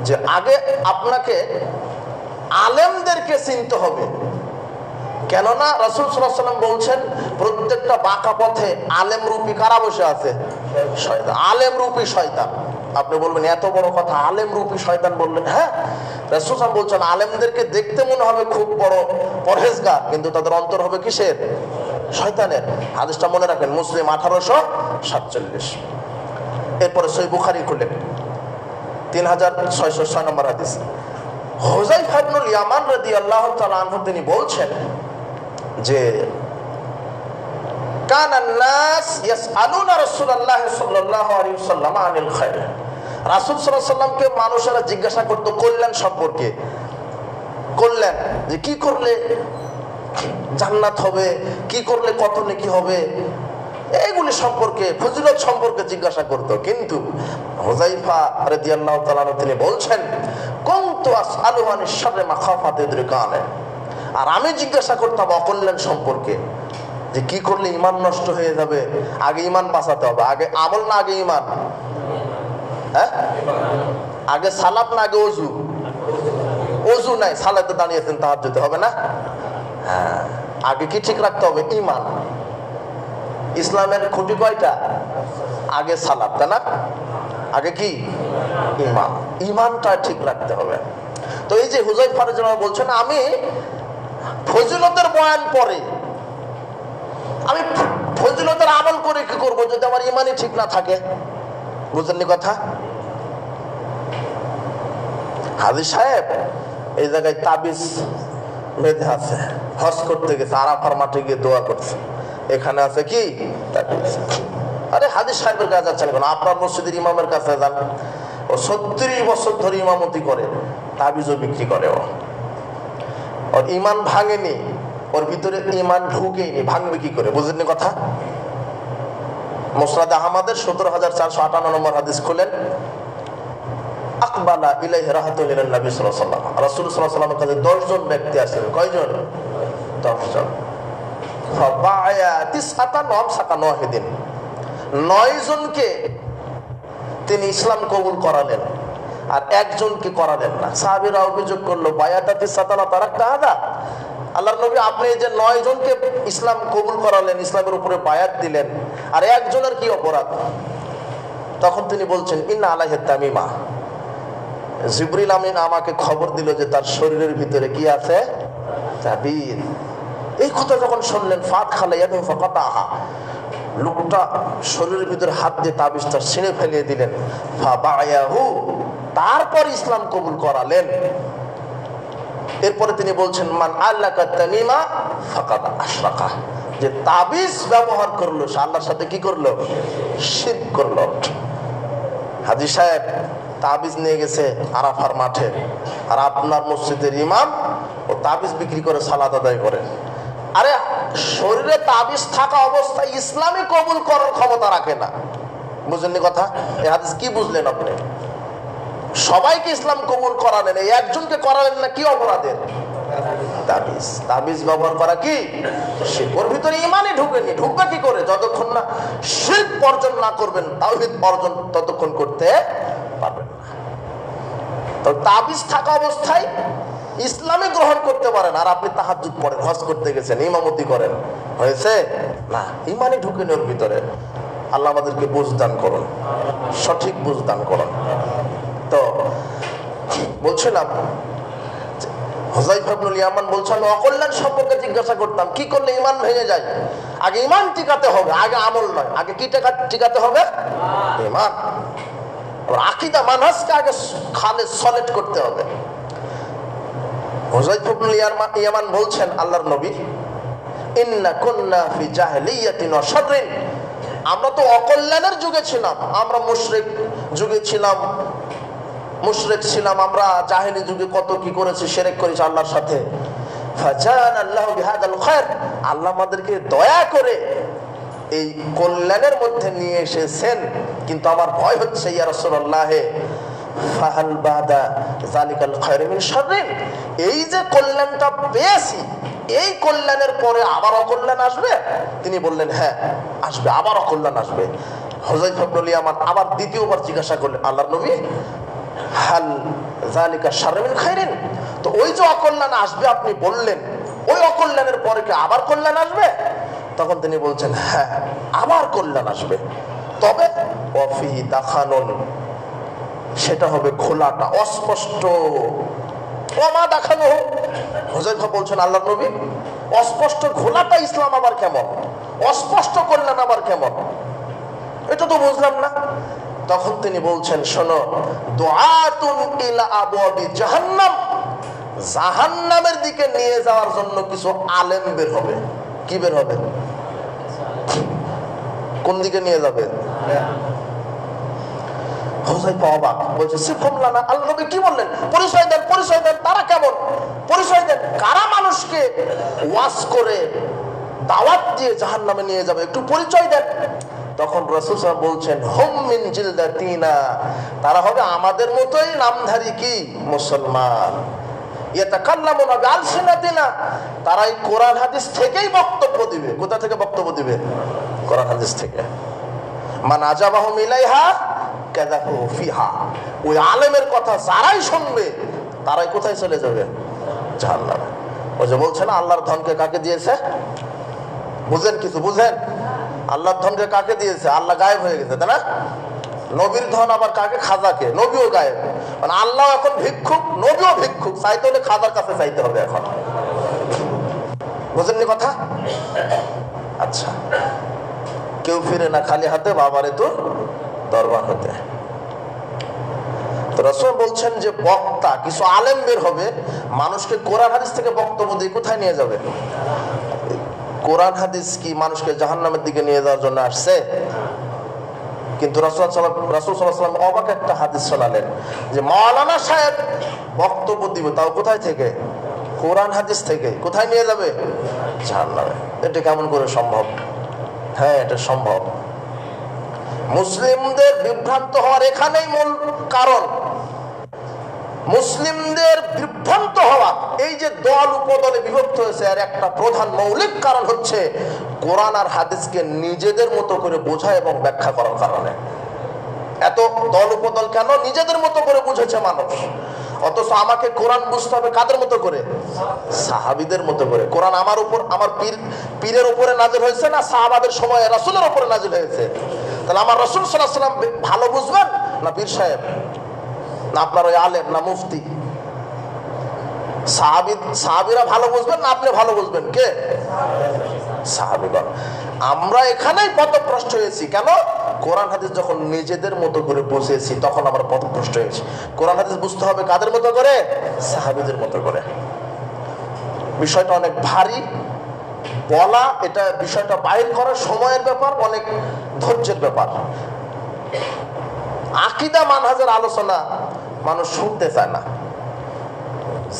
যে আগে আপনাকে আলেমদেরকে চিনতে হবে, কেননা রাসূল সাল্লাল্লাহু আলাইহি ওয়াসাল্লাম বলছেন প্রত্যেকটা বাঁকা পথে আলেম রূপী কারা বসে আছে? শয়তান, আলেম রূপী শয়তান। আপনি বলবেন এত বড় কথা, আলেম রূপী শয়তান বললেন? হ্যাঁ, রাসূল সাল্লাল্লাহু আলাইহি ওয়াসাল্লাম বলছেন আলেমদেরকে দেখতে মনে হবে খুব বড় পরহেজগার, কিন্তু তাদের অন্তর হবে কিসের? শয়তানের। হাদিসটা মনে রাখেন, মুসলিম 1847। এরপরে সহিহ বুখারী খুলেন 3606 নম্বর হাদিস। হুযায়ফা ইবনুল ইয়ামান রাদিয়াল্লাহু তাআলা আনহু তিনি বলছেন যে কানান নাস ইয়াসআলুনা রাসূলুল্লাহ সাল্লাল্লাহু আলাইহি ওয়াসাল্লাম আনিল খায়র। রাসূল সাল্লাল্লাহু আলাইহি ওয়াসাল্লামকে মানুষেরা জিজ্ঞাসা করত কল্যাণ সম্পর্কে। কল্যাণ, যে কি করলে জান্নাত হবে, কি করলে কত নেকি হবে, এইগুলি সম্পর্কে, ফজিলত সম্পর্কে জিজ্ঞাসা করত। কিন্তু হুযায়ফা রাদিয়াল্লাহু তাআলা তিনি বলছেন কুনতু আসআলু আনিশ শাররি মাখাফাতা ইদরিকানে। আর আমি জিজ্ঞাসা করতাম অকল্যাণ সম্পর্কে, যে কি করলে ঈমান নষ্ট হয়ে যাবে। আগে ঈমান বাঁচাতে হবে। আগে আমল না আগে ঈমান? হ্যাঁ, আগে সালাত না আগে ওযু? ওযু নাই, সালাতে দাঁড়িয়েছেন তাহাজ্জুদে হবে না? হ্যাঁ, আগে কি ঠিক রাখতে হবে? ঈমান। ইসলামের খুঁটি কয়টা? আগে সালাত, তাই না? আগে কি? ঈমান। ঈমানটা ঠিক রাখতে হবে। তো এই যে হুযায়ফা রাদিয়াল্লাহু বলছেন আমি ফজিলতের বয়ান পড়ে, আমি ফজিলতের আমল করে কি করব যদি আমার ঈমানই ঠিক না থাকে? বুঝলেন কথা? হাজী সাহেব এই জায়গায় তাবিজ বেঁধে আছে, হজ করতে গেছে, আরাফার মাঠে গিয়ে দোয়া করছে, এখানে আছে কি তাবিজ। আরে হাজী সাহেবের কাছে যাচ্ছেন কেন? আপনার মসজিদের ইমামের কাছে যান। ও 36 বছর ধরে ইমামতি করে, তাবিজও বিক্রি করে। ওর ঈমান ভাঙেনি, ওর ভিতরে ঈমান ঢুকেনি, ভাঙবে কি করে? বুঝলেন কথা? মুসনাদ আহমদের 17458 নম্বর হাদিস খুলেন। আকবালা ইলাইহি রাহাতুল ইলান নবী সাল্লাল্লাহু আলাইহি ওয়াসাল্লাম। রাসূল সাল্লাল্লাহু আলাইহি ওয়াসাল্লামের কাছে 10 জন ব্যক্তি আসলেন। কয়জন? 10 জন। ফাবায়া তিসআতান ওয়া আমসাকা ওয়াহিদিন। 9 জনকে তিনি ইসলাম কবুল করালেন, আর একজনকে করালেন না। সাহাবীরা অভিযোগ করলো বায়াতা তিসআতান তারাকতা হাদা। আল্লাহর নবী আপনি এই যে 9 জনকে ইসলাম কবুল করালেন, ইসলামের উপরে বায়াত দিলেন, আর একজনের কি অপরাধ? তখন তিনি বলছেন ইন্না আলাইহি তামিমা। জিবরিল আমিন আমাকে খবর দিল যে তার শরীরের ভিতরে কি আছে? তাবিজ। এই কথা যখন শুনলেন ফাত খালাইয়াদু ফাকাতাহা, লোকটা শরীরের ভিতরে হাত দিয়ে তাবিজটা ছিঁড়ে ফেলিয়ে দিলেন। ফাবায়াহু, তারপর ইসলাম কবুল করালেন। এরপরে তিনি বলছেন মান আল্লাকা তামিমা ফাকাদ আশরাকা, যে তাবিজ ব্যবহার করলো সে আল্লাহর সাথে কি করলো? শিরক করলো। হাজী সাহেব তাবিজ নিয়ে গেছে আরাফার মাঠে, আর আপনার মসজিদের ইমাম ও তাবিজ বিক্রি করে সালাত আদায় করে। আরে শরীরে তাবিজ থাকা অবস্থায় ইসলামই কবুল করার ক্ষমতা রাখে না। বুঝলেন কথা? এই হাদিস কি বুঝলেন আপনি? সবাইকে ইসলাম কবুল করালেন, এই একজনকে করালেন না, কি অপরাধের? তাবিজ। তাবিজ ব্যবহার করা কি শিরক। ওর ভিতরে ঈমানই ঢুকেনি। ঢুকবে কি করে? যতক্ষণ না শিরক বর্জন না করবেন, তাওহীদ বর্জন ততক্ষণ করতে পারবেন না। তো তাবিজ থাকা অবস্থায় ইসলামে গ্রহণ করতে পারেন, আর আপনি তাহাজ্জুদ পড়েন, হজ করতে গেছেন, ইমামতি করেন, হয়েছে না? ঈমানই ঢুকেনি ওর ভিতরে। আল্লাহ আমাদেরকে বুঝ দান করুন, সঠিক বুঝ দান করুন। তো বলছিলাম হুযায়ফা ইবনুল ইয়ামান বলছেন আমি অকল্যাণ সম্পর্কে জিজ্ঞাসা করতাম, কি করলে ঈমান ভেঙে যায়? আগে ঈমান টিকাতে হবে, আগে আমল নয়। আগে কি টিকাতে হবে? ঈমান। আকীদা মানহাজকে আগে খালেস সলিড করতে হবে। হুযায়ফা ইবনুল ইয়ামান বলছেন আল্লাহর নবী ইন্না কুন্না ফি জাহিলিয়াতিন ওয়া শাররিন, আমরা তো অকল্যাণের যুগে ছিলাম, আমরা মুশরিক যুগে ছিলাম, মুশরিক ছিলাম আমরা। জাহেলি যুগে কত কি করেছি, শিরক করেছি আল্লাহর সাথে। ফাজানা আল্লাহু বিহাদাল খায়র, আল্লাহ আমাদেরকে দয়া করে এই কল্যাণের মধ্যে নিয়ে এসেছেন। কিন্তু আমার ভয় হচ্ছে ইয়া রাসূলুল্লাহ ফাহাল বাদা যালিকাল খায়র মিন শাররিন, এই যে কল্যাণটা পেয়েছি, এই কল্যাণের পরে আবার অকল্যাণ আসবে? তিনি বললেন হ্যাঁ আসবে, আবার অকল্যাণ আসবে। হুযায়ফা ইবনুল ইয়ামান আবার দ্বিতীয়বার জিজ্ঞাসা করলেন আল্লাহর নবী হাল যালিকা শাররুম মিন খাইরিন। তো ওই যে অকল্যাণ আসবে আপনি বললেন, ওই অকল্যাণের পরে কি আবার কল্যাণ আসবে? তখন তিনি বলছেন হ্যাঁ, আবার কল্যাণ আসবে, তবে ওয়াফি দাখানুন, সেটা হবে খোলাটা, অস্পষ্ট। ওমা দেখানো, হুযায়ফা বলছেন আল্লাহর নবী, অস্পষ্ট ঘোলাটা ইসলাম আবার কেমন, অস্পষ্ট কল্যাণ আবার কেমন, এটা তো বুঝলাম না। তখন তিনি বলছেন শোনো, দুআতুন ইলা আবওয়াবি জাহান্নাম, জাহান্নামের দিকে নিয়ে যাওয়ার জন্য কিছু আলেম বের হবে। কি বের হবে? কোন দিকে নিয়ে যাবে? হুযায়ফা অবাক, বলছে সিফহুম লানা, আল্লাহর নবী কি বললেন? পরিচয় দেন, পরিচয় দেন, তারা কেমন, পরিচয় দেন, কারা মানুষকে ওয়াজ করে দাওয়াত দিয়ে জাহান্নামে নিয়ে যাবে, একটু পরিচয় দেন। তখন রাসূল সাল্লাল্লাহু আলাইহি ওয়াসাল্লাম বলছেন হুম মিন জিলদাতিনা, তারা হবে আমাদের মতোই নামধারী কি মুসলমান। ইয়াতাকাল্লামুনা বিআলসিনাতিনা, তারা এই কোরআন হাদিস থেকেই বক্তব্য দিবে। কোথা থেকে বক্তব্য দিবে? কোরআন হাদিস থেকে। মান আজাবাহুম ইলাইহা কাযাফু ফিহা, ওই আলেমের কথা যারাই শুনবে তারাই কোথায় চলে যাবে? জাহান্নামে। ওই যে বলছে না আল্লাহর ধনকে কাকে দিয়েছে? বুঝেন কিছু, বুঝেন? আল্লাহর ধনকে কাকে দিয়েছে? আল্লাহ গায়েব হয়ে গেছে, তাই না? নবীর ধন আবার কাকে? খাজাকে। নবীও গায়েব, মানে আল্লাহ এখন ভিক্ষুক, নবীও ভিক্ষুক, চাইতে হলে খাজার কাছে চাইতে হবে এখন। বুঝেননি কথা? আচ্ছা, কেউ ফিরে না খালি হাতে, বাবারে তো দরবার হতে। তো রাসূল বলছেন যে বক্তা, কিছু আলেম বের হবে, মানুষকে কোরআন হাদিস থেকে বক্তব্য দিয়ে কোথায় নিয়ে যাবে? কোরআন হাদিস কি মানুষকে জাহান্নামের দিকে নিয়ে যাওয়ার জন্য আসছে? কিন্তু রাসূল সাল্লাল্লাহু আলাইহি ওয়াসাল্লাম অবাক একটা হাদিস শোনালেন যে মাওলানা সাহেব বক্তব্য দিবে, তাও কোথায় থেকে? কোরআন হাদিস থেকে। কোথায় নিয়ে যাবে? জাহান্নামে। এটা কেমন করে সম্ভব? হ্যাঁ, এটা সম্ভব। মুসলিমদের বিভ্রান্ত হওয়ার এখানেই মূল কারণ। মুসলিমদের বিভ্রান্ত হওয়া, এই যে দল উপদলে বিভক্ত হয়েছে, আর একটা প্রধান মৌলিক কারণ হচ্ছে কোরআন আর হাদিসকে নিজেদের মতো করে বোঝা এবং ব্যাখ্যা করার কারণে। এত দল উপদল কেন? নিজেদের মতো করে বুঝেছে মানুষ। অথচ আমাকে কোরআন বুঝতে হবে কাদের মতো করে? সাহাবীদের মতো করে। কোরআন আমার উপর, আমার পীরের উপরে নাজিল হয়েছে না সাহাবাদের সময় রাসূলের উপরে নাজিল হয়েছে? তাহলে আমার রাসূল সাল্লাল্লাহু আলাইহি ওয়াসাল্লাম ভালো বুঝবেন না পীর সাহেব, না আপনার ওই আলেম, না মুফতি? সাহাবীরা ভালো বুঝবেন না আপনি ভালো বুঝবেন? কে? সাহাবীগণ। আমরা এখানেই পথভ্রষ্ট হয়েছি। কেন? কোরআন হাদিস যখন নিজেদের মতো করে বুঝেছি তখন আমরা পথভ্রষ্ট হয়েছি। কোরআন হাদিস বুঝতে হবে কাদের মতো করে? সাহাবীদের মতো করে। বিষয়টা অনেক ভারী বলা, এটা বিষয়টা বাইর করার সময়ের ব্যাপার, অনেক ধৈর্যের ব্যাপার। আকীদা মানহাজের আলোচনা মানুষ শুনতে চায় না।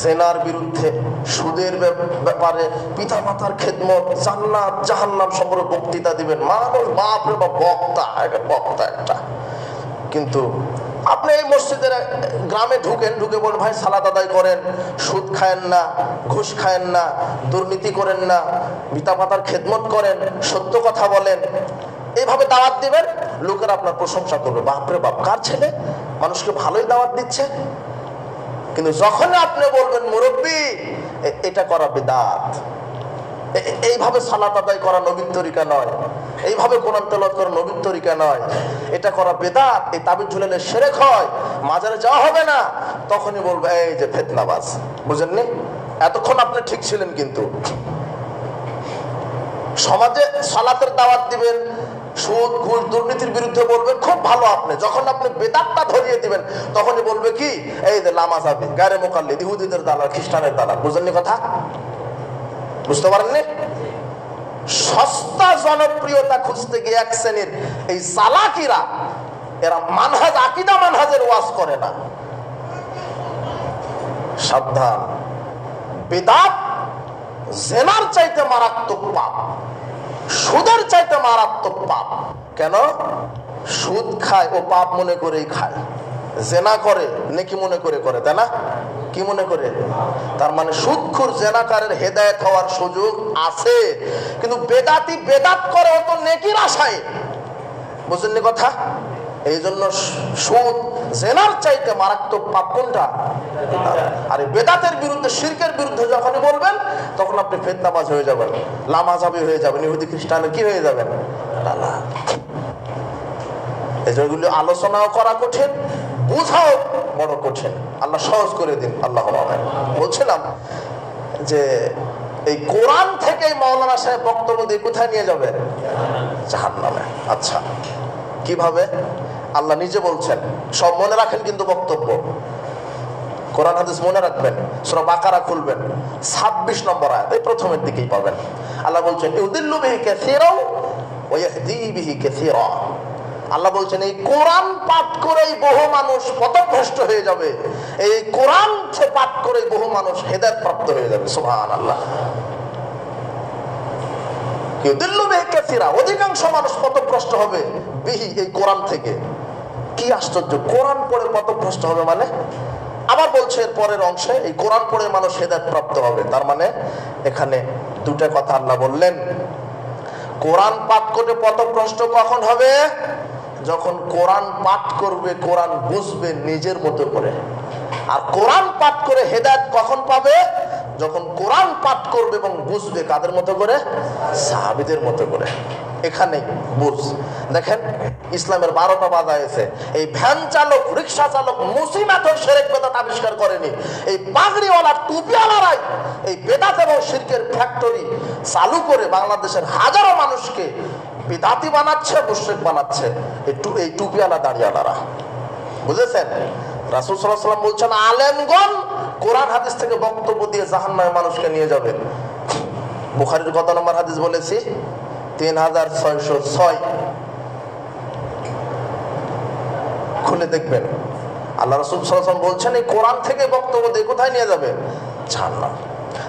জেনার বিরুদ্ধে, সুদের ব্যাপারে, পিতামাতার খেদমত, জান্নাত জাহান্নাম সম্পর্কে বক্তৃতা দিবেন মানুষ, বাপরে বাপ, বক্তা একটা। কিন্তু আপনি এই মসজিদের গ্রামে ঢুকে বলেন ভাই সালাত আদায় করেন, সুদ খায়েন না, ঘুষ খায়েন না, দুর্নীতি করেন না, পিতামাতার খেদমত করেন, সত্য কথা বলেন, এইভাবে দাওয়াত দিবেন, লোকেরা আপনার প্রশংসা করবে, বাপরে বাপ কার ছেলে, মানুষকে ভালোই দাওয়াত দিচ্ছে। কিন্তু যখন আপনি বলবেন মুরব্বি এটা করা বিদআত, এইভাবে সালাত আদায় করা নবীর তরিকা নয়, এইভাবে কোরআন তেলাওয়াত করা নবীর তরিকা নয়, এটা করা বিদআত, এই তাবিজ ঝুলালে শিরক হয়, মাজারে যাওয়া হবে না, তখনই বলবে এই যে ফিতনাবাজ। বুঝেননি? এতক্ষণ আপনি ঠিক ছিলেন, কিন্তু সমাজে সালাতের দাওয়াত দিবেন, সুদ ঘুষ দুর্নীতির বিরুদ্ধে বলবেন, খুব ভালো। আপনি যখন আপনি বেদাতটা ধরিয়ে দিবেন তখনই বলবে কি এই যে লামাযাবি, গায়রে মুকাল্লিদ, ইহুদিদের দালাল, খ্রিস্টানের দালাল। বুঝেননি কথা? বুঝতে পারেননি? সস্তা জনপ্রিয়তা খুঁজতে গিয়ে এক শ্রেণীর এই চালাকিরা, এরা মানহাজ, আকীদা মানহাজের ওয়াজ করে না। সাবধান, বেদাত জেনার চাইতে মারাত্মক পাপ, সুদের চাইতে মারাত্মক পাপ। কেন? সুদ খায় ও পাপ মনে করেই খায়, জেনা করে নেকি মনে করে করে, তাই না? কি মনে করে? তার মানে সুদখোর জেনাকারের হেদায়েত হওয়ার সুযোগ আছে, কিন্তু বেদাতি বেদাত করে অত নেকির আশায়। বুঝলেন কথা? এই জন্য সুদ জেনার চাইতে মারাত্মক পাপ কোনটা? আর বেদাতের বিরুদ্ধে, শিরকের বিরুদ্ধে যখনই বলবেন তখন আপনি ফিতনাবাজ হয়ে যাবেন, লামাযাবি হয়ে যাবেন, ইহুদি খ্রিস্টানের কি হয়ে যাবেন? লালা। এই যেগুলো আলোচনাও করা কঠিন, বুঝাও বড় কঠিন। আল্লাহ সহজ করে দিন, আল্লাহ। বলছিলাম যে এই কোরআন থেকে মাওলানা সাহেব বক্তব্য দিয়ে কোথায় নিয়ে যাবে? জাহান্নামে। আচ্ছা, কিভাবে? আল্লাহ নিজে বলছেন, সব মনে রাখেন কিন্তু বক্তব্য, কোরআন হাদিস মনে রাখবেন। সূরা বাকারা খুলবেন, 26 নম্বর আয়াত, এই প্রথমের দিকেই পাবেন। আল্লাহ বলছেন ইউদিল্লু বিহি কাসীরা ওয়া ইয়াহদি বিহি কাসীরা। আল্লাহ বলছেন এই কোরআন পাঠ করেই বহু মানুষ পথভ্রষ্ট হয়ে যাবে, এই কোরআন পাঠ করে বহু মানুষ হেদায়েত প্রাপ্ত হয়ে যাবে। সুবহানাল্লাহ। ইউদিল্লু বিহি কাসীরা, অধিকাংশ মানুষ পথভ্রষ্ট হবে বিহি, এই কোরআন থেকে। কি আশ্চর্য, কোরআন পড়ে পথভ্রষ্ট হবে মানে? আবার বলছে এর পরের অংশে এই কোরআন পড়ে মানুষ হেদায়েত প্রাপ্ত হবে। তার মানে এখানে দুটো কথা আল্লাহ বললেন। কোরআন পাঠ করে পথভ্রষ্ট কখন হবে? যখন কোরআন পাঠ করবে, কোরআন বুঝবে নিজের মতো করে। আর কোরআন পাঠ করে হেদায়েত কখন পাবে? যখন কোরআন পাঠ করবে এবং বুঝবে কাদের মতো করে? সাহাবীদের মতো করে। এখানে বুঝ দেখেন, ইসলামের 12টা বাধা আছে। এই ভ্যান চালক, রিক্সা চালক মুসিমাত শিরক বেদাত আবিষ্কার করেনি। এই পাগড়িওয়ালা, টুপিওয়ালারাই এই বেদাত এবং শিরকের ফ্যাক্টরি চালু করে বাংলাদেশের হাজারো মানুষকে বিদাতি বানাচ্ছে, মুশরিক বানাচ্ছে এই টুপিওয়ালা দাড়িওয়ালারা। বুঝেছেন? রাসূল সাল্লাল্লাহু আলাইহি ওয়াসাল্লাম বলছেন আলেমগণ কোরআন হাদিস থেকে বক্তব্য দিয়ে জাহান্নামে মানুষকে নিয়ে যাবে। বুখারীর কত নম্বর হাদিস বলেছি? 3606। খুলে দেখবেন, আল্লাহ রাসূল সাল্লাল্লাহু আলাইহি ওয়াসাল্লাম বলছেন এই কোরআন থেকে বক্তব্য দিয়ে কোথায় নিয়ে যাবে? জাহান্নাম।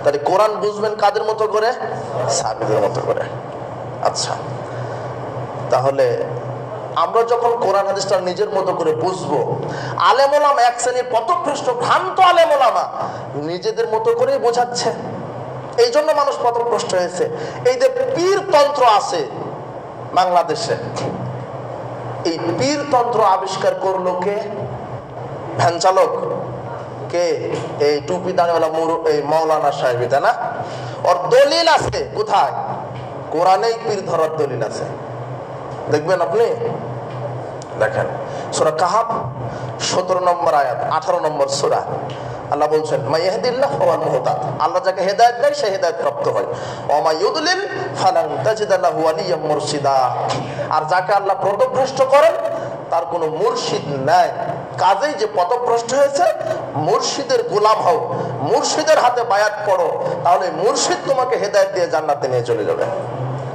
তাহলে কোরআন বুঝবেন কাদের মতো করে? সাহাবীদের মতো করে। আচ্ছা, তাহলে আমরা যখন কোরআন হাদিসটা নিজের মতো করে বুঝবো, আলেম ওলামা এক শ্রেণীর পথভ্রষ্ট ভ্রান্ত আলেম ওলামা নিজেদের মতো করেই বোঝাচ্ছে, এই জন্য মানুষ পথভ্রষ্ট হয়েছে। এই যে পীরতন্ত্র আছে বাংলাদেশে, এই পীরতন্ত্র আবিষ্কার করলো কে? ভ্যান চালক কে? এই টুপি দাঁড়িওয়ালা এই মাওলানা সাহেব, তাই না? ওর দলিল আছে কোথায়? কোরআনেই পীর ধরার দলিল আছে। দেখবেন আপনি, দেখেন সূরা কাহাফ 17 নম্বর আয়াত, 18 নম্বর সূরা। আল্লাহ বলছেন মাইয়াহদিল্লাহ ফাহুয়াল মুহতাদ, আল্লাহ যাকে হেদায়েত দেয় সে হেদায়েত প্রাপ্ত হয়। ওয়া মাইয়ুদলিল ফালান তাজিদ লাহু ওয়ালিয়্যাম মুরশিদা, আর যাকে আল্লাহ পথভ্রষ্ট করেন তার কোনো মুর্শিদ নাই। কাজেই যে পথভ্রষ্ট হয়েছে, মুর্শিদের গোলাম হও, মুর্শিদের হাতে বায়াত পড়ো, তাহলে মুর্শিদ তোমাকে হেদায়েত দিয়ে জান্নাতে নিয়ে চলে যাবে।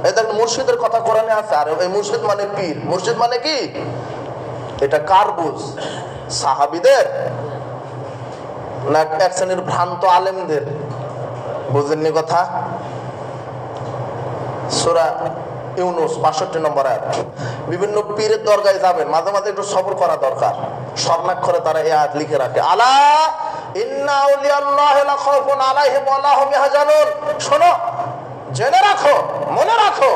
এই দেখেন মুর্শিদের কথা কোরআনে আছে। আর এই মুর্শিদ মানে পীর। মুর্শিদ মানে কি? এটা কার বুঝ? সাহাবীদের না এক শ্রেণীর ভ্রান্ত আলেমদের? বুঝেননি কথা? সূরা ইউনূস 65 নম্বর আয়াত। বিভিন্ন পীরের দরগায় যাবেন, মাঝে মাঝে একটু সবর করা দরকার। স্বর্ণাক্ষরে তারা এই আয়াত লিখে রাখে, আলা ইন্না আউলিয়াল্লাহি লা খাউফুন আলাইহিম ওয়া লা হুম ইয়াহজানুন। শোনো, জেনে রাখো, মনে রাখো,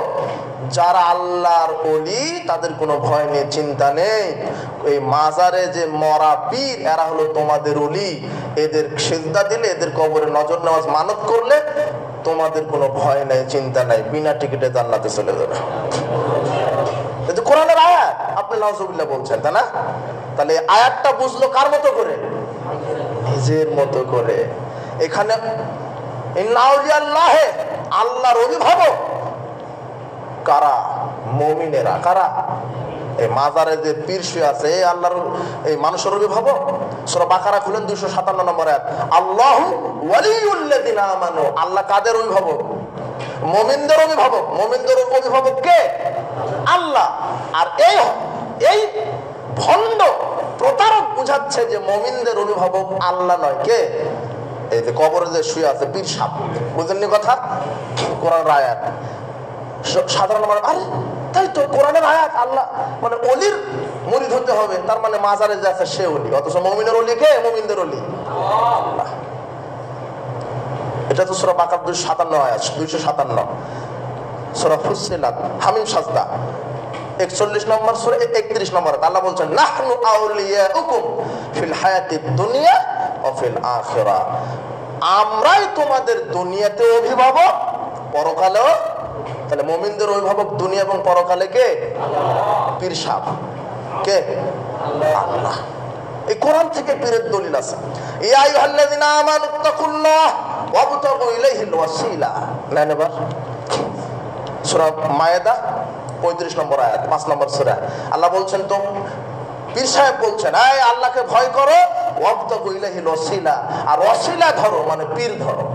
যারা আল্লাহর ওলি তাদের কোনো ভয় নেই, চিন্তা নেই। এই মাজারে যে মরা পীর, এরা হলো তোমাদের ওলি। এদের সিজদা দিলে, এদের কবরে নজর নামাজ মানত করলে তোমাদের কোনো ভয় নাই, চিন্তা নাই, বিনা টিকিটে জান্নাতে চলে যাবে। এটা কোরআনের আয়াত, আপনি নাউজুবিল্লাহ বলছেন, তাই না? তাহলে আয়াতটা বুঝলো কার মতো করে? নিজের মতো করে। এখানে ইন্না আউলিয়াল্লাহি, আল্লাহর অভিভাবক কারা? মুমিনেরা। কারা? এই মাজারে যে পীর শুয়ে আছে, এই আল্লাহর, এই মানুষের অভিভাবক। সূরা বাকারা খুলেন 257 নম্বর আয়াত, আল্লাহু ওয়ালিউল্লাযিনা আমানু, আল্লাহ কাদের অভিভাবক? মুমিনদের অভিভাবক। মুমিনদের অভিভাবক কে? আল্লাহ। আর এই ভণ্ড প্রতারক বুঝাচ্ছে যে মুমিনদের অভিভাবক আল্লাহ নয়, কে? এই যে কবরে যে শুয়ে আছে পীর সাহেব। বুঝেননি কথা? কোরআনের আয়াত সাধারণ মানুষ, আরে তাই তো কোরআনের আয়াত, আল্লাহ মানে অলির মুরিদ হতে হবে, তার মানে মাজারে যে আছে সে অলি। অথচ মুমিনের অলি কে? মুমিনদের অলি আল্লাহ। এটা তো সূরা বাকারা 257 আয়াত, 257। সূরা ফুসসিলাত হামিম সাজদা 41 নম্বর সূরা 31 নম্বর আল্লাহ বলছেন নাহনু আউলিয়াউকুম ফিল হায়াতিদ দুনিয়া ওয়া ফিল আখিরাহ, আমরাই তোমাদের দুনিয়াতে অভিভাবক, পরকালেও। তাহলে মুমিনদের অভিভাবক দুনিয়া এবং পরকালে কে? পীর সাহেব। কে? আল্লাহ। এই কোরআন থেকে পীরের দলিল আছে। ইয়া আইয়ুহাল্লাযিনা আমানুত্তাকুল্লাহ ওয়াবতাগু ইলাইহিল ওয়াসিলা। নেন এবার সূরা মায়েদা 35 নম্বর আয়াত, 5 নম্বর সূরা। আল্লাহ বলছেন, তো পীর সাহেব বলছেন, এই আল্লাহকে ভয় করো, ওয়াবতাগু ইলাইহিল ওয়াসিলা, আর ওয়াসিলা ধরো মানে পীর ধরো।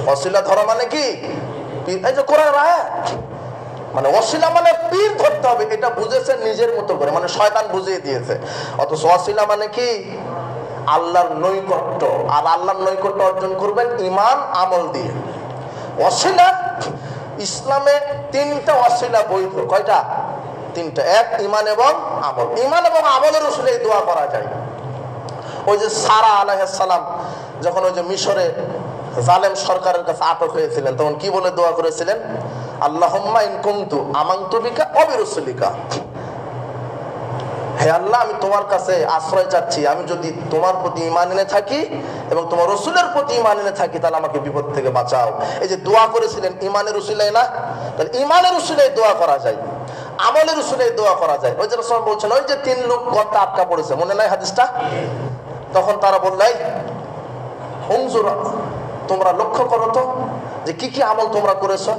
ওয়াসিলা ধরো মানে কি? পীর। এই যে কোরআনের আয়াত, মানে ওয়াসিলা মানে পীর ধরতে হবে, এটা বুঝেছেন নিজের মতো করে, মানে শয়তান বুঝিয়ে দিয়েছে। অথচ ওয়াসিলা মানে কি? আল্লাহর নৈকট্য। আর আল্লাহর নৈকট্য অর্জন করবেন ঈমান আমল দিয়ে। ওয়াসিলা ইসলামে 3টা ওয়াসিলা বৈধ। কয়টা? 3টা। এক, ঈমান এবং আমল। ঈমান এবং আমলের উসিলায় দোয়া করা যায়। ওই যে সারা আলাইহিস সালাম যখন ওই যে মিশরে জালেম সরকারের কাছে আটক হয়েছিলেন, তখন কি বলে দোয়া করেছিলেন? আল্লাহুম্মা ইন কুনতু আমানতু বিকা ওয়া বিরুসুলিকা, হে আল্লাহ, আমি তোমার কাছে আশ্রয় চাচ্ছি, আমি যদি তোমার প্রতি ঈমান এনে থাকি এবং তোমার রাসূলের প্রতি ঈমান এনে থাকি, তাহলে আমাকে বিপদ থেকে বাঁচাও। এই যে দোয়া করেছিলেন ঈমানের উসিলায় না? তাহলে ঈমানের উসিলায় দোয়া করা যায়, আমলের উসিলায় দোয়া করা যায়। ওই যে রাসূল বলছেন, ওই যে 3 লোক গর্তে আটকা পড়েছে, মনে নাই হাদিসটা? তখন তারা বললাই, উনজুর, তোমরা লক্ষ্য করো তো যে কি কি আমল তোমরা করেছো।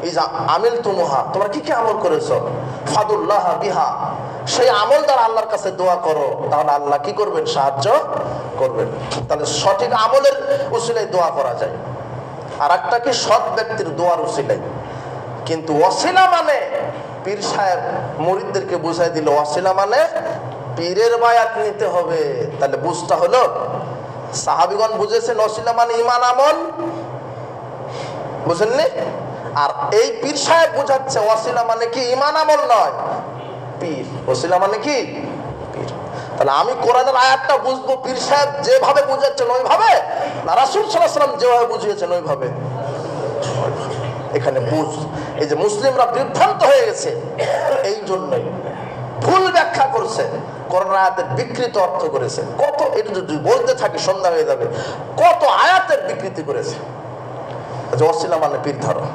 এই যে আমিল তুমুহা, তোমরা কি কি আমল করেছো, ফাদুল্লাহ বিহা, সেই আমল দ্বারা আল্লাহর কাছে দোয়া করো, তাহলে আল্লাহ কি করবেন? সাহায্য করবেন। তাহলে সঠিক আমলের উসিলায় দোয়া করা যায়। আর একটা কি? সৎ ব্যক্তির দোয়ার উসিলায়। কিন্তু ওয়াসিলা মানে পীর সাহেব মুরিদদেরকে বুঝাই দিল, ওয়াসিলা মানে পীরের বায়াত নিতে হবে। তাহলে বুঝটা হলো, সাহাবীগণ বুঝেছেন ওয়াসিলা মানে ঈমান আমল, বুঝেননি? আর এই পীর সাহেব বুঝাচ্ছে ওয়াসিলা মানে কি? ঈমান আমল নয়, পীর। ওয়াসিলা মানে কি? পীর। তাহলে আমি কোরআনের আয়াতটা বুঝবো পীর সাহেব যেভাবে বুঝাচ্ছেন ওইভাবে, না রাসূল সাল্লাল্লাহু আলাইহি ওয়াসাল্লাম যেভাবে বুঝিয়েছেন ওইভাবে? এখানে বুঝ। এই যে মুসলিমরা বিভ্রান্ত হয়ে গেছে, এই জন্যই ভুল ব্যাখ্যা করছে, কোরআন আয়াতের বিকৃত অর্থ করেছে। কত, এটা যদি বলতে থাকি সন্ধ্যা হয়ে যাবে, কত আয়াতের বিকৃতি করেছে। ওয়াসিলা মানে পীর ধরো।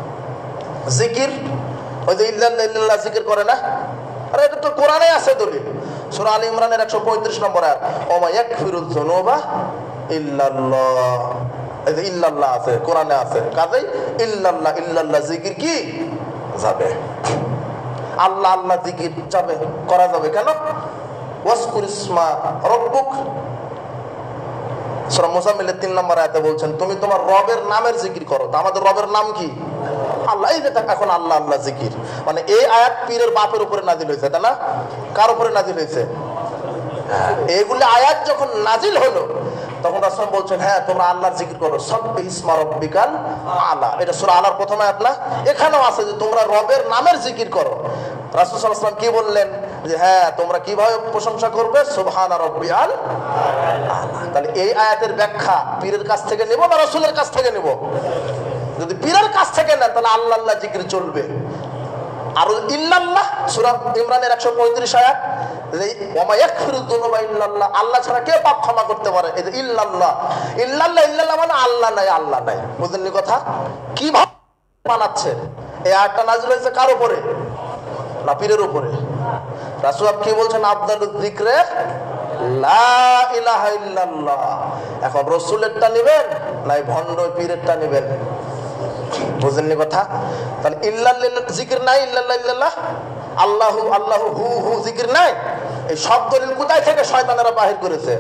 জিকির, ওই যে ইল্লাল্লাহ ইল্লাল্লাহ জিকির করে না? আরে এটা তো কোরআনে আছে দলিল। সূরা আলে ইমরানের 135 নম্বর আয়াত, ওমা ইয়াগফিরুয যুনুবা ইল্লাল্লাহ। এই যে ইল্লাল্লাহ আছে, কোরআনে আছে, কাজেই ইল্লাল্লাহ ইল্লাল্লাহ জিকির কি যাবে? আল্লাহ আল্লাহ জিকির যাবে, করা যাবে কেন? ওয়াসকুর ইসমা রব্বুক, সূরা মুজাম্মিলের 3 নম্বর আয়াতে বলছেন, তুমি তোমার রবের নামের জিকির করো। তো আমাদের রবের নাম কি? আল্লাহ। এই যে এখন আল্লাহ আল্লাহ জিকির, মানে এই আয়াত পীরের বাপের উপরে নাজিল হয়েছে, তাই না? কার উপরে নাজিল হয়েছে? এইগুলো আয়াত যখন নাজিল হলো, তখন রাসূল বলছেন, হ্যাঁ তোমরা আল্লাহর জিকির করো, সাব্বিহ ইসমা রাব্বিকাল আলা। এটা সূরা আলার প্রথম আয়াত না? এখানেও আছে যে তোমরা রবের নামের জিকির করো। রাসূল সাল্লাল্লাহু আলাইহি ওয়াসাল্লাম কি বললেন? যে হ্যাঁ তোমরা কিভাবে প্রশংসা করবে? সুবহানা রাব্বিয়াল আলা। তাহলে এই আয়াতের ব্যাখ্যা পীরের কাছ থেকে নেব না রাসূলের কাছ থেকে নেব? যদি পীরের কাছ থেকে নেন তাহলে আল্লাহ আল্লাহ জিকির চলবে। আর ইল্লাল্লাহ সূরা ইমরানের 135 আয়াত, ওমা ইয়াগফিরুয যুনুবা ইল্লাল্লাহ, আল্লাহ ছাড়া কে পাপ ক্ষমা করতে পারে? এই যে ইল্লাল্লাহ ইল্লাল্লাহ ইল্লাল্লাহ মানে আল্লাহ নাই, আল্লাহ নাই। বুঝলেন কথা? কিভাবে বানাচ্ছে? এই আয়াতটা নাযিল হয়েছে কার উপরে? না পীরের উপরে। রাসূল কি বলছেন? আফদালুয যিকরে লা ইলাহা ইল্লাল্লাহ। এখন রাসূলেরটা নেবেন না ভণ্ড পীরেরটা নেবেন? বুঝলেন কথা? তাহলে ইল্লাল্লাহ জিকির নাই, ইল্লাল্লাহ ইল্লাল্লাহ, আল্লাহু আল্লাহু হু হু জিকির নাই। এই সব দলিল কোথায় থেকে শয়তানেরা বাহির করেছে?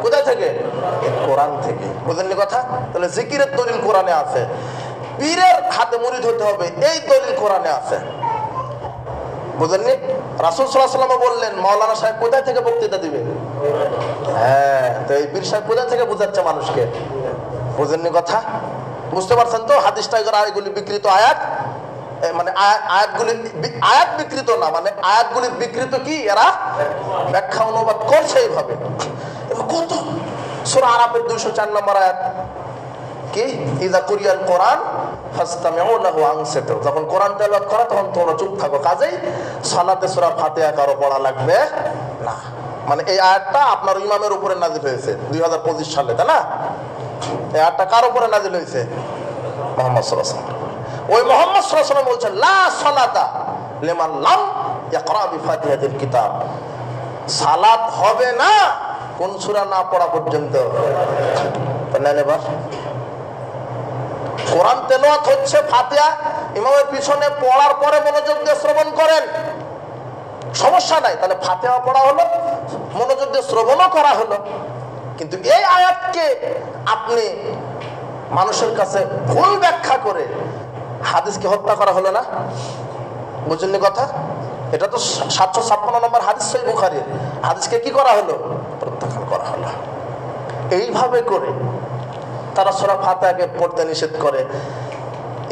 কোথায় থেকে? কোরআন থেকে। বুঝলেন কথা? তাহলে জিকিরের দলিল কোরআনে আছে, পীরের হাতে মুরিদ হতে হবে, এই দলিল কোরআনে আছে। বুঝলেননি? রাসূল সাল্লাল্লাহু আলাইহি ওয়াসাল্লাম বললেন, মাওলানা সাহেব কোথায় থেকে বক্তৃতা দিবে? হ্যাঁ, তো এই পীর সাহেব কোথা থেকে বোঝাচ্ছে মানুষকে? বুঝলেননি কথা? বুঝতে পারছেন তো? হাদিসটা এগুলি বিকৃত আয়াত, মানে আয়াতগুলি আয়াত বিকৃত না, মানে আয়াতগুলি বিকৃত কি এরা ব্যাখ্যা অনুবাদ করছে এইভাবে। কত সূরা আরাফের 204 নম্বর আয়াত কি? ইযা কুরিয়াল কোরআন ফাসতামিউ লাহু আনসিতু, যখন কোরআন তেলাওয়াত করে তখন তোমরা চুপ থাকো। কাজেই সালাতে সূরা ফাতিহা কারো পড়া লাগবে না। মানে এই আয়াতটা আপনার ইমামের উপরে নাযিল হয়েছে 2025 সালে, তাই না? এই আয়াতটা কার উপরে নাযিল হয়েছে? মুহাম্মদ সাল্লাল্লাহু আলাইহি ওয়াসাল্লাম। ওই মুহাম্মদ সাল্লাল্লাহু আলাইহি ওয়াসাল্লাম বলছেন লা সালাতা লিমান লাম ইয়াকরা বিফাতিহাতিল কিতাব, সালাত হবে না কোন সূরা না পড়া পর্যন্ত। কোরআন তেলাওয়াত হচ্ছে, ফাতিহা ইমামের পিছনে পড়ার পরে মনোযোগ দিয়ে শ্রবণ করেন, সমস্যা নাই। তাহলে ফাতিহা পড়া হলো, মনোযোগ দিয়ে শ্রবণও করা হলো। কিন্তু এই আয়াতকে আপনি মানুষের কাছে ভুল ব্যাখ্যা করে হাদিসকে হত্যা করা হলো না? বুঝলেন কথা? এটা তো 756 নম্বর হাদিস সহিহ বুখারীর হাদিসকে কি করা হলো? প্রত্যাখ্যান করা হলো। এইভাবে করে তারা সূরা ফাতিহাকে পড়তে নিষেধ করে।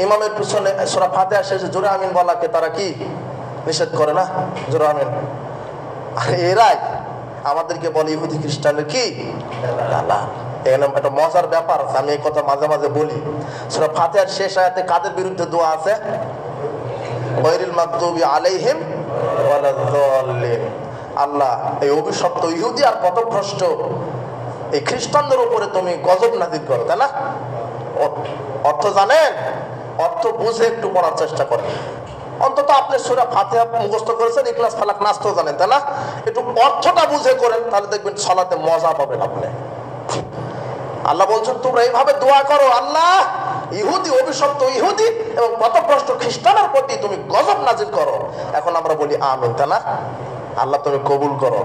ইমামের পিছনে সূরা ফাতিহা শেষে জোরে আমিন বলাকে তারা কি নিষেধ করে না? জোরে আমিন। আর এরাই আমাদেরকে বলে ইহুদি খ্রিস্টানের কি দালাল। এখানে একটা মজার ব্যাপার আছে, আমি এই কথা মাঝে মাঝে বলি। সূরা ফাতিহার শেষ আয়াতে কাদের বিরুদ্ধে দোয়া আছে? গায়রিল মাগদুবি আলাইহিম ওয়ালাদ-দাল্লিন। আল্লাহ এই অভিশপ্ত ইহুদি আর পথভ্রষ্ট এই খ্রিস্টানদের উপরে তুমি গজব নাযিল করো, তাই না? অর্থ জানেন? অর্থ বুঝে একটু পড়ার চেষ্টা করেন। অন্তত আপনি সূরা ফাতিহা মুখস্থ করেছেন, ইখলাস ফালাক নাস তো জানেন, তাই না? একটু অর্থটা বুঝে করেন, তাহলে দেখবেন সালাতে মজা পাবেন আপনি। আল্লাহ বলছেন তোমরা এইভাবে দোয়া করো, আল্লাহ ইহুদি, অভিশপ্ত ইহুদি এবং পথভ্রষ্ট খ্রিস্টানের প্রতি তুমি গজব নাযিল করো। এখন আমরা বলি আমিন, তাই না? আল্লাহ তুমি কবুল করো।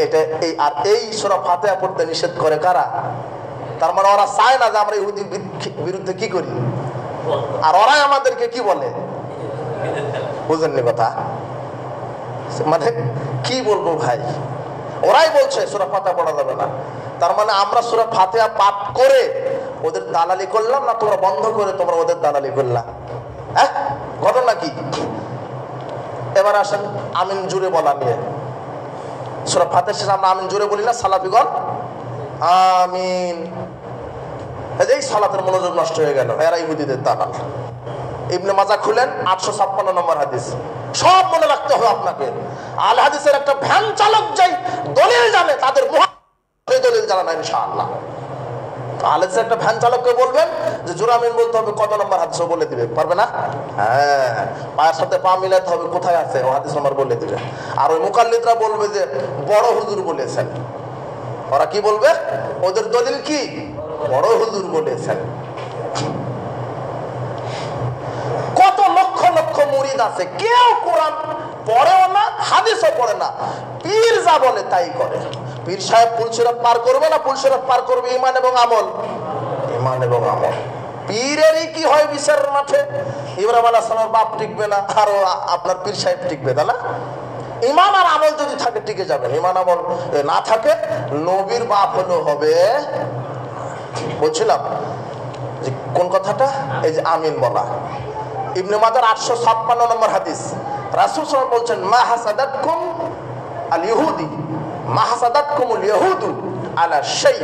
এটা এই আর এই সূরা ফাতিহা পড়তে নিষেধ করে কারা? তার মানে ওরা চায় না যে আমরা ইহুদির বিরুদ্ধে কি করি, আর ওরাই আমাদেরকে কি বলে। বুঝেননি কথা? মানে কি বলবো ভাই, ওরাই বলছে সূরা ফাতিহা পড়া যাবে না। তার মানে আমরা সূরা ফাতিহা পাঠ করে ওদের দালালি করলাম না তোমরা বন্ধ করে তোমরা ওদের দালালি করলাম? হ্যাঁ, ঘটনা কি? এবার আসেন আমিন জুড়ে বলা নিয়ে। সূরা ফাতিহার শেষে আমরা আমিন জুড়ে বলি না সালাফিগণ? আমিন। এই সালাতের মনোযোগ নষ্ট হয়ে গেল, এরা ইহুদিদের দালাল। ইবনে মাজাহ খুলেন 856 নম্বর হাদিস, সব মনে রাখতে হবে আপনাকে। আল হাদিসের একটা ভ্যান চালক যাই দলিল জানে, তাদের দলিল জানা না ইনশাআল্লাহ। আল হাদিসের একটা ভ্যান চালককে বলবেন যে জোরে আমিন বলতে হবে, কত নম্বর হাদিসও বলে দিবে, পারবে না? হ্যাঁ, পায়ের সাথে পা মিলাতে হবে, কোথায় আছে ও হাদিস নম্বর বলে দিবে। আর ওই মুকাল্লিদরা বলবে যে বড় হুজুর বলেছেন। ওরা কি বলবে? ওদের দলিল কি? বড় হুজুর বলেছেন। কত লক্ষ লক্ষ মুরিদ আছে, কেউ কোরআন পড়েও না, হাদিসও পড়ে না, পীর যা বলে তাই করে। পীর সাহেব পুলসিরাত পার করবে না, পুলসিরাত পার করবে ঈমান এবং আমল, ঈমান এবং আমল। পীরেরই কি হয় বিচারের মাঠে? ইব্রাহিম আলাইহিস সালামের বাপ টিকবে না, আর আপনার পীর সাহেব টিকবে, তাই না? ঈমান আর আমল যদি থাকে টিকে যাবে, ঈমান আমল না থাকে নবীর বাপ হলেও হবে। বলছিলাম যে কোন কথাটা? এই যে আমিন বলা। ইবনে মাজাহ 856 নম্বর হাদিস, রাসূল সাল্লাল্লাহু আলাইহি ওয়াসাল্লাম বলছেন মা হাসাদাতকুম আল ইহুদি মা হাসাদাতকুমুল ইয়াহুদু আলা শাই।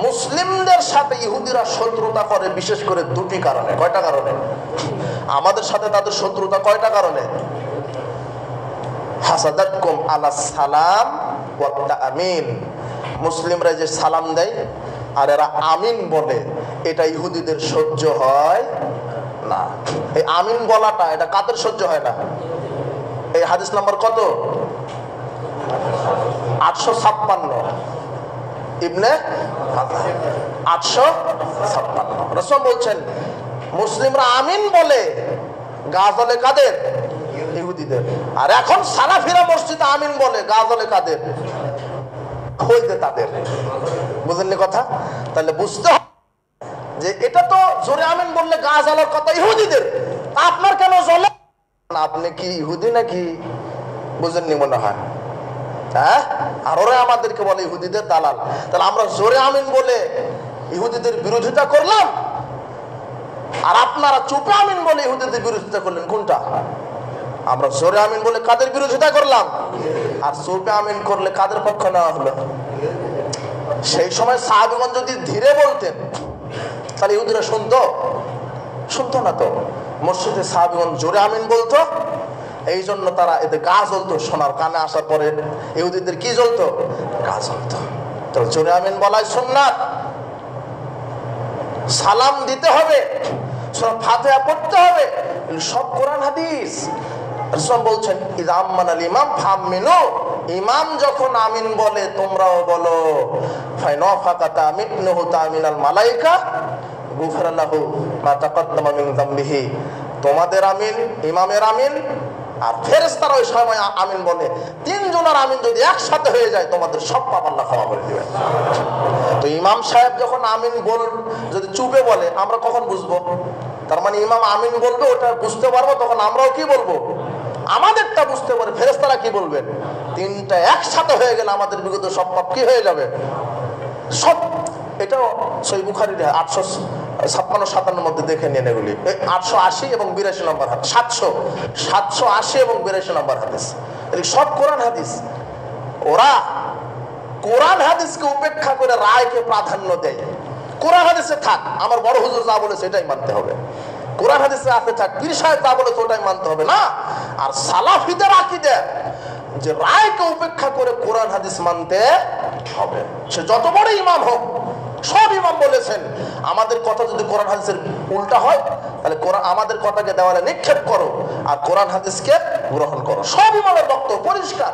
মুসলিমদের সাথে ইহুদিরা শত্রুতা করে বিশেষ করে দুটি কারণে। কয়টা কারণে? আমাদের সাথে তাদের শত্রুতা কয়টা কারণে? হাসাদাতকুম আলা সালাম ওয়া তাআমিন। মুসলিমরা যে সালাম দেয় আর এরা আমিন বলে, এটা ইহুদিদের সহ্য হয় না। এই আমিন বলাটা এটা কাদের সহ্য হয় না? এই হাদিস নাম্বার কত? 856 ইবনে মাজাহ 856। রাসূল বলছেন মুসলিমরা আমিন বলে, গা জ্বলে কাদের? ইহুদিদের। আর এখন সালাফিরা মসজিদে আমিন বলে, গা জ্বলে কাদের? হইতে তাদের। বুঝলেন কথা? তাহলে বুঝতে হবে যে এটা তো জোরে আমিন বললে গা জ্বলার কথা ইহুদিদের, আপনার কেন জ্বলে? আপনি কি ইহুদি নাকি? বুঝেননি মনে হয়। হ্যাঁ, আর ওরা আমাদেরকে বলে ইহুদিদের দালাল। তাহলে আমরা জোরে আমিন বলে ইহুদিদের বিরোধিতা করলাম, আর আপনারা চুপে আমিন বলে ইহুদিদের বিরোধিতা করলেন। কোনটা? আমরা জোরে আমিন বলে কাদের বিরোধিতা করলাম, আর চুপে আমিন করলে কাদের পক্ষ নেওয়া হলো? সেই সময় সাহাবীগণ যদি ধীরে বলতেন তাহলে ইহুদিরা শুনতো? শুনতো না তো। মসজিদে সাহাবীগণ জোরে আমিন বলতো, এই জন্য তারা এতে গা জ্বলতো। শোনার কানে আসার পরে ইহুদিদের কি জ্বলতো? গা জ্বলতো। তো জোরে আমিন বলাই সুন্নাত। সালাম দিতে হবে, সূরা ফাতিহা পড়তে হবে, সব কোরআন হাদিস। রাসূল বলছেন ইযা আমানাল ইমাম ফামিনু, ইমাম যখন আমিন বলে তোমরাও বলো। ফাইনাফাকা তামিনুহু তামিনাল মালায়েকা গুফিরা লাহু মা তাকাদ্দামা মিন যামবিহি। তোমাদের আমিন, ইমামের আমিন আর ফেরেশতারা ওই সময় আমিন বলে। তিনজনের আমিন যদি একসাথে হয়ে যায় তোমাদের সব পাপ আল্লাহ ক্ষমা করে দিবেন। তো ইমাম সাহেব যখন আমিন বল যদি চুপে বলে আমরা কখন বুঝবো? তার মানে ইমাম আমিন বলবে, ওটা বুঝতে পারবো, তখন আমরাও কি বলবো? আমাদেরটা বুঝতে পারে। ফেরেশতারা কি বলবেন? তিনটা একসাথে হয়ে গেলে আমাদের বিগত সব পাপ কি হয়ে যাবে? সব। এটাও সহিহ বুখারীর 856-57 মধ্যে দেখে নিন এগুলি। 880 এবং 82 নম্বর হাদিস, 780 এবং 82 নম্বর হাদিস, সব কোরআন হাদিস। ওরা কোরআন হাদিসকে উপেক্ষা করে রায়কে প্রাধান্য দেয়। কোরআন হাদিসে থাক, আমার বড় হুজুর যা বলেছে এটাই মানতে হবে। কোরআন হাদিসে আছে থাক, পীর সাহেব যা বলেছে ওটাই মানতে হবে না। আর সালাফিদের আকীদা যে রায়কে উপেক্ষা করে কোরআন হাদিস মানতে হবে। সে যত বড় ইমাম হোক, সব ইমাম বলেছেন আমাদের কথা যদি কোরআন হাদিসের উল্টা হয় তাহলে কোরআন আমাদের কথাকে দেওয়ালে নিক্ষেপ করো আর কোরআন হাদিসকে গ্রহণ করো। সব ইমামের বক্তব্য পরিষ্কার,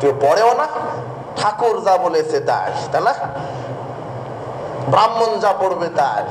কেউ পড়েও না। ঠাকুর যা বলেছে তাই, তাই না? ব্রাহ্মণ যা পড়বে তাই।